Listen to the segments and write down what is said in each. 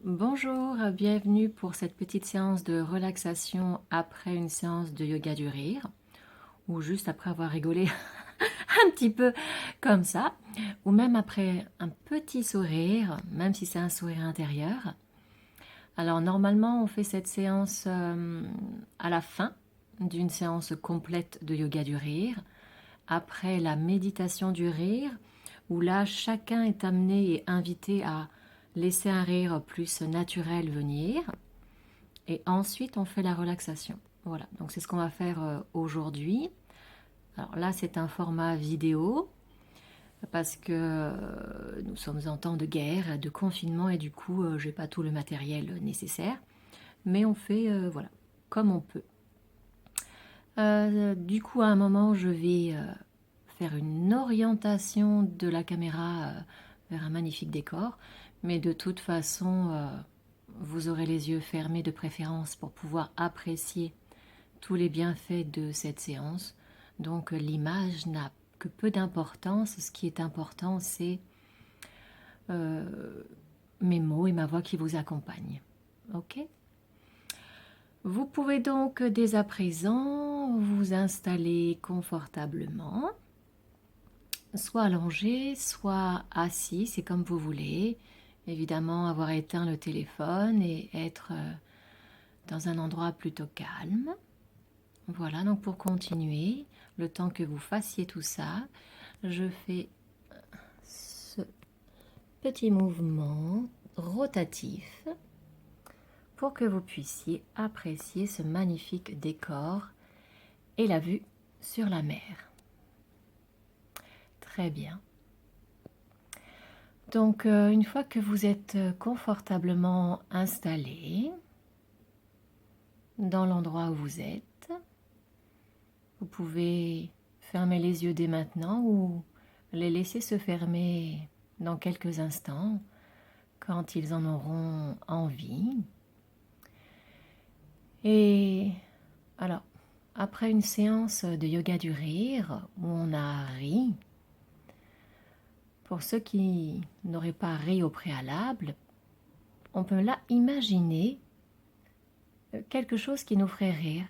Bonjour, bienvenue pour cette petite séance de relaxation après une séance de yoga du rire, ou juste après avoir rigolé un petit peu comme ça, ou même après un petit sourire, même si c'est un sourire intérieur. Alors normalement, on fait cette séance à la fin d'une séance complète de yoga du rire, après la méditation du rire, où là, chacun est amené et invité à laisser un rire plus naturel venir. Et ensuite, on fait la relaxation. Voilà, donc c'est ce qu'on va faire aujourd'hui. Alors là, c'est un format vidéo parce que nous sommes en temps de guerre, de confinement et du coup, je n'ai pas tout le matériel nécessaire. Mais on fait, voilà, comme on peut. Du coup, à un moment, je vais faire une orientation de la caméra vers un magnifique décor. Mais de toute façon, vous aurez les yeux fermés de préférence pour pouvoir apprécier tous les bienfaits de cette séance. Donc l'image n'a que peu d'importance. Ce qui est important, c'est mes mots et ma voix qui vous accompagnent. Ok? Vous pouvez donc dès à présent vous installer confortablement, soit allongé, soit assis, c'est comme vous voulez. Évidemment, avoir éteint le téléphone et être dans un endroit plutôt calme. Voilà, donc pour continuer, le temps que vous fassiez tout ça, je fais ce petit mouvement rotatif pour que vous puissiez apprécier ce magnifique décor et la vue sur la mer. Très bien. Donc, une fois que vous êtes confortablement installé dans l'endroit où vous êtes, vous pouvez fermer les yeux dès maintenant ou les laisser se fermer dans quelques instants quand ils en auront envie. Et alors, après une séance de yoga du rire où on a ri, pour ceux qui n'auraient pas ri au préalable, on peut là imaginer quelque chose qui nous ferait rire.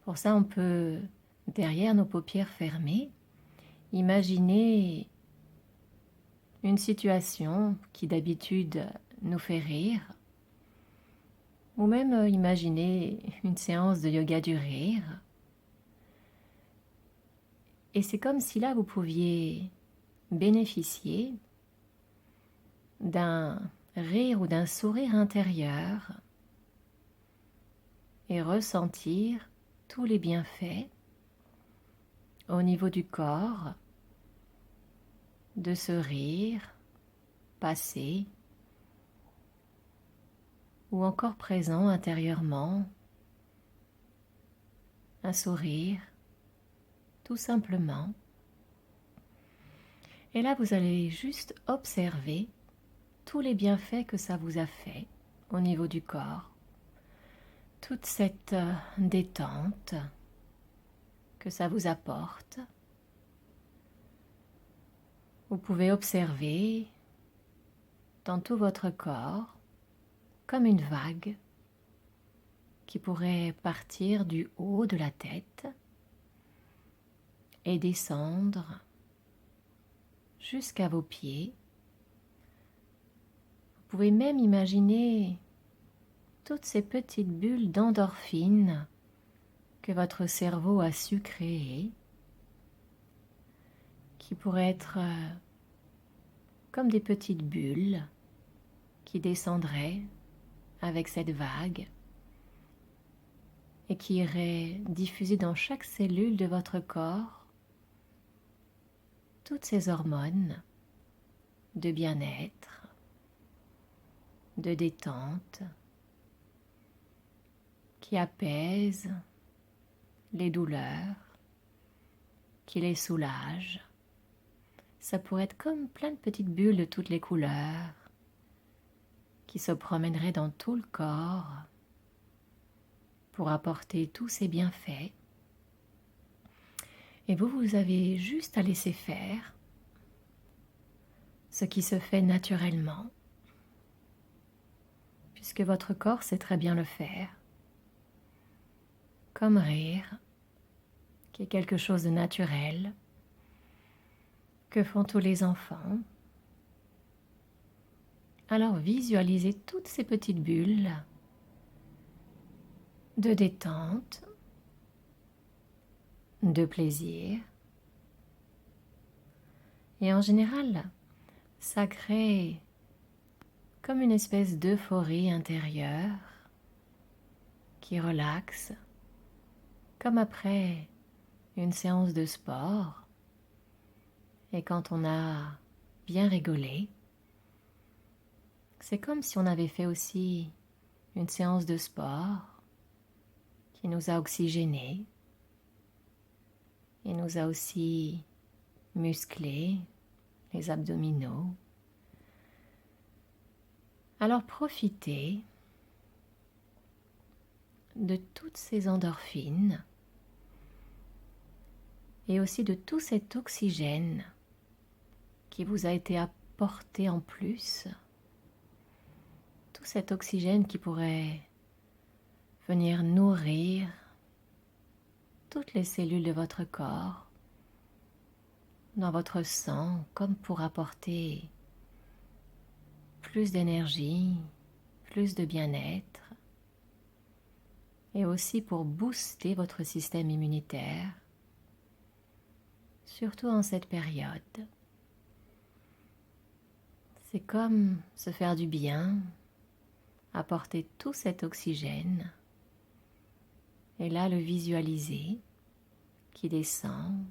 Pour ça, on peut, derrière nos paupières fermées, imaginer une situation qui d'habitude nous fait rire, ou même imaginer une séance de yoga du rire. Et c'est comme si là, vous pouviez bénéficier d'un rire ou d'un sourire intérieur et ressentir tous les bienfaits au niveau du corps de ce rire passé ou encore présent intérieurement, un sourire tout simplement. Et là, vous allez juste observer tous les bienfaits que ça vous a fait au niveau du corps, toute cette détente que ça vous apporte. Vous pouvez observer dans tout votre corps comme une vague qui pourrait partir du haut de la tête et descendre jusqu'à vos pieds. Vous pouvez même imaginer toutes ces petites bulles d'endorphine que votre cerveau a su créer, qui pourraient être comme des petites bulles qui descendraient avec cette vague et qui iraient diffuser dans chaque cellule de votre corps toutes ces hormones de bien-être, de détente, qui apaisent les douleurs, qui les soulagent. Ça pourrait être comme plein de petites bulles de toutes les couleurs qui se promèneraient dans tout le corps pour apporter tous ces bienfaits. Et vous avez juste à laisser faire ce qui se fait naturellement. puisque votre corps sait très bien le faire. Comme rire, qui est quelque chose de naturel, que font tous les enfants. Alors visualisez toutes ces petites bulles de détente, de plaisir. Et en général, ça crée comme une espèce d'euphorie intérieure qui relaxe, comme après une séance de sport. Et quand on a bien rigolé, c'est comme si on avait fait aussi une séance de sport qui nous a oxygénés et nous a aussi musclés, les abdominaux. Alors profitez de toutes ces endorphines et aussi de tout cet oxygène qui vous a été apporté en plus, tout cet oxygène qui pourrait venir nourrir toutes les cellules de votre corps, dans votre sang, comme pour apporter plus d'énergie, plus de bien-être, et aussi pour booster votre système immunitaire, surtout en cette période. C'est comme se faire du bien, apporter tout cet oxygène, et là le visualiser, qui descend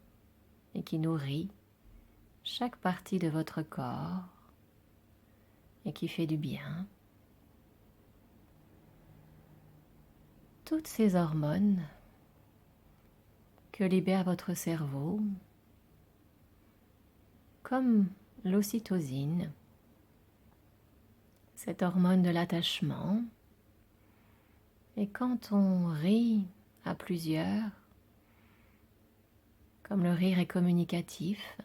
et qui nourrit chaque partie de votre corps et qui fait du bien. Toutes ces hormones que libère votre cerveau, comme l'ocytocine, cette hormone de l'attachement. Et quand on rit à plusieurs, comme le rire est communicatif,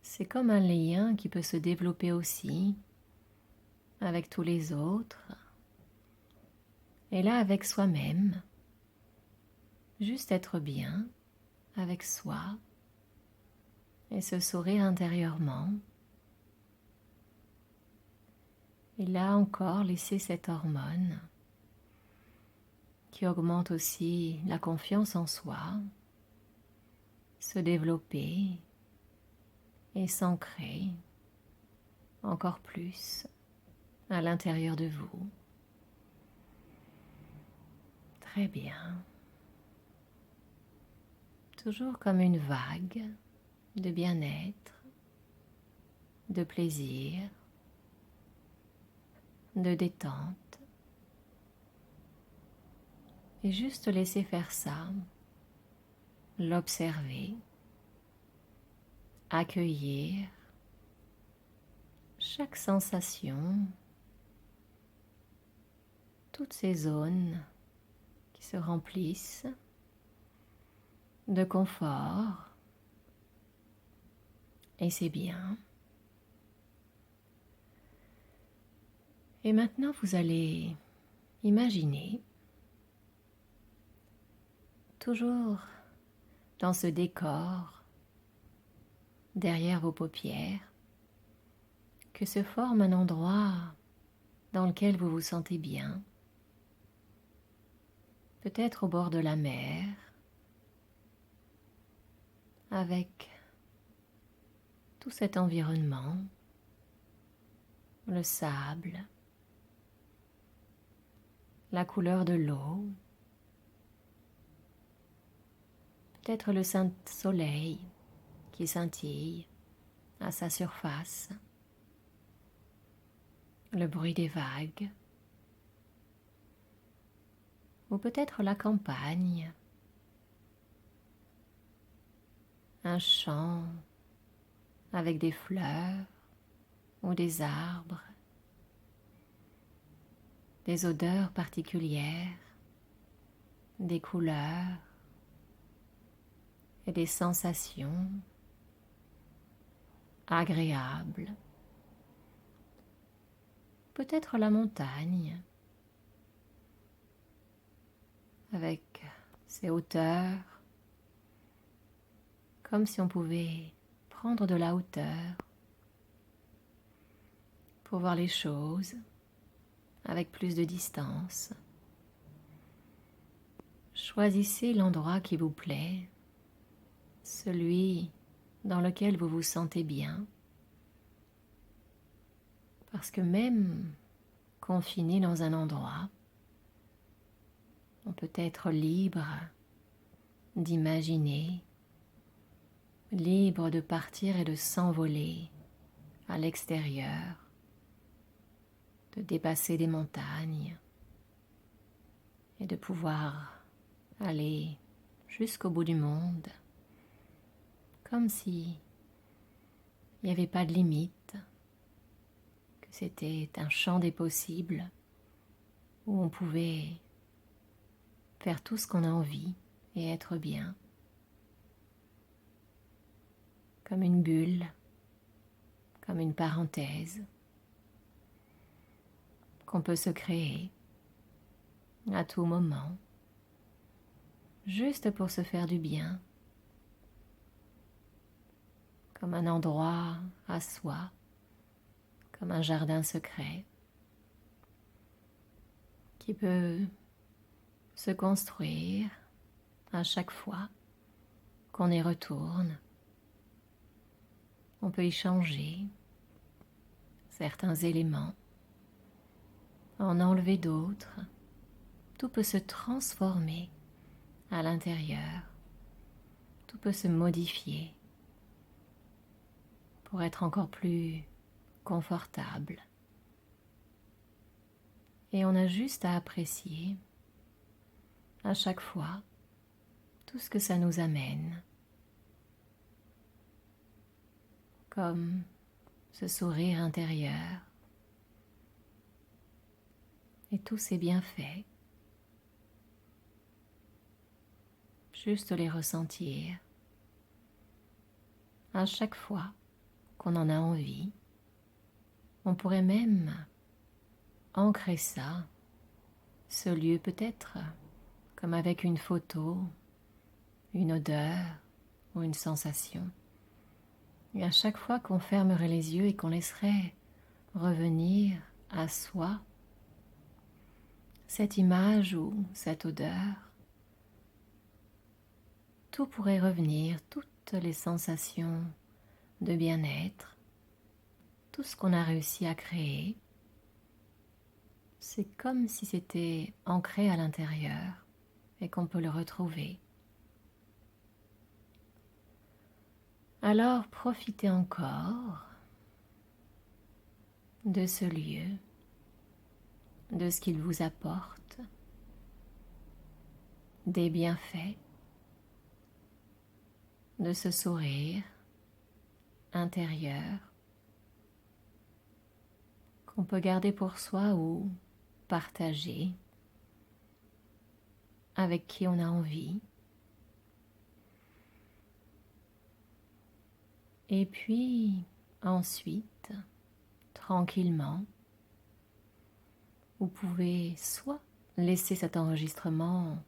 c'est comme un lien qui peut se développer aussi avec tous les autres. Et là, avec soi-même, juste être bien avec soi et se sourire intérieurement. Et là encore, laisser cette hormone qui augmente aussi la confiance en soi se développer et s'ancrer encore plus à l'intérieur de vous. Très bien. Toujours comme une vague de bien-être, de plaisir, de détente. Et juste laisser faire ça, l'observer, accueillir chaque sensation, toutes ces zones qui se remplissent de confort, et c'est bien. Et maintenant, vous allez imaginer, toujours dans ce décor, derrière vos paupières, que se forme un endroit dans lequel vous vous sentez bien, peut-être au bord de la mer, avec tout cet environnement, le sable, la couleur de l'eau, peut-être le soleil qui scintille à sa surface, le bruit des vagues, ou peut-être la campagne, un champ avec des fleurs ou des arbres, des odeurs particulières, des couleurs et des sensations agréables. peut-être la montagne, avec ses hauteurs, comme si on pouvait prendre de la hauteur pour voir les choses avec plus de distance. Choisissez l'endroit qui vous plaît, celui dans lequel vous vous sentez bien, parce que même confiné dans un endroit, on peut être libre d'imaginer, libre de partir et de s'envoler à l'extérieur, de dépasser des montagnes et de pouvoir aller jusqu'au bout du monde, comme si il n'y avait pas de limite, que c'était un champ des possibles où on pouvait faire tout ce qu'on a envie et être bien, comme une bulle, comme une parenthèse qu'on peut se créer à tout moment, juste pour se faire du bien, comme un endroit à soi, comme un jardin secret qui peut se construire à chaque fois qu'on y retourne. On peut y changer certains éléments, en enlever d'autres. Tout peut se transformer à l'intérieur. Tout peut se modifier pour être encore plus confortable. Et on a juste à apprécier à chaque fois tout ce que ça nous amène, comme ce sourire intérieur et tous ces bienfaits, juste les ressentir à chaque fois qu'on en a envie. On pourrait même ancrer ça, ce lieu peut-être comme avec une photo, une odeur ou une sensation. Et à chaque fois qu'on fermerait les yeux et qu'on laisserait revenir à soi cette image ou cette odeur, tout pourrait revenir, toutes les sensations de bien-être, tout ce qu'on a réussi à créer. C'est comme si c'était ancré à l'intérieur et qu'on peut le retrouver. Alors profitez encore de ce lieu, de ce qu'il vous apporte, des bienfaits, de ce sourire intérieur qu'on peut garder pour soi ou partager avec qui on a envie. Et puis ensuite, tranquillement, vous pouvez soit laisser cet enregistrement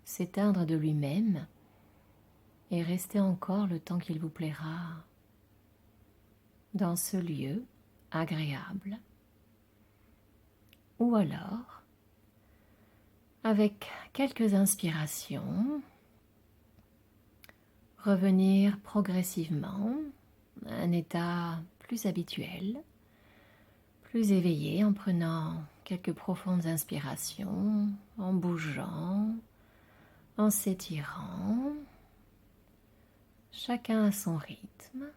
s'éteindre de lui-même et rester encore le temps qu'il vous plaira dans ce lieu agréable, ou alors, avec quelques inspirations, revenir progressivement à un état plus habituel, plus éveillé en prenant quelques profondes inspirations, en bougeant, en s'étirant, chacun à son rythme,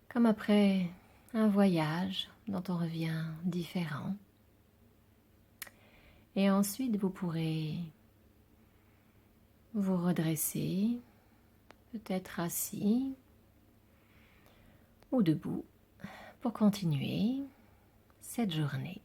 comme après un voyage dont on revient différent. Et ensuite, vous pourrez vous redresser, peut-être assis ou debout, pour continuer cette journée.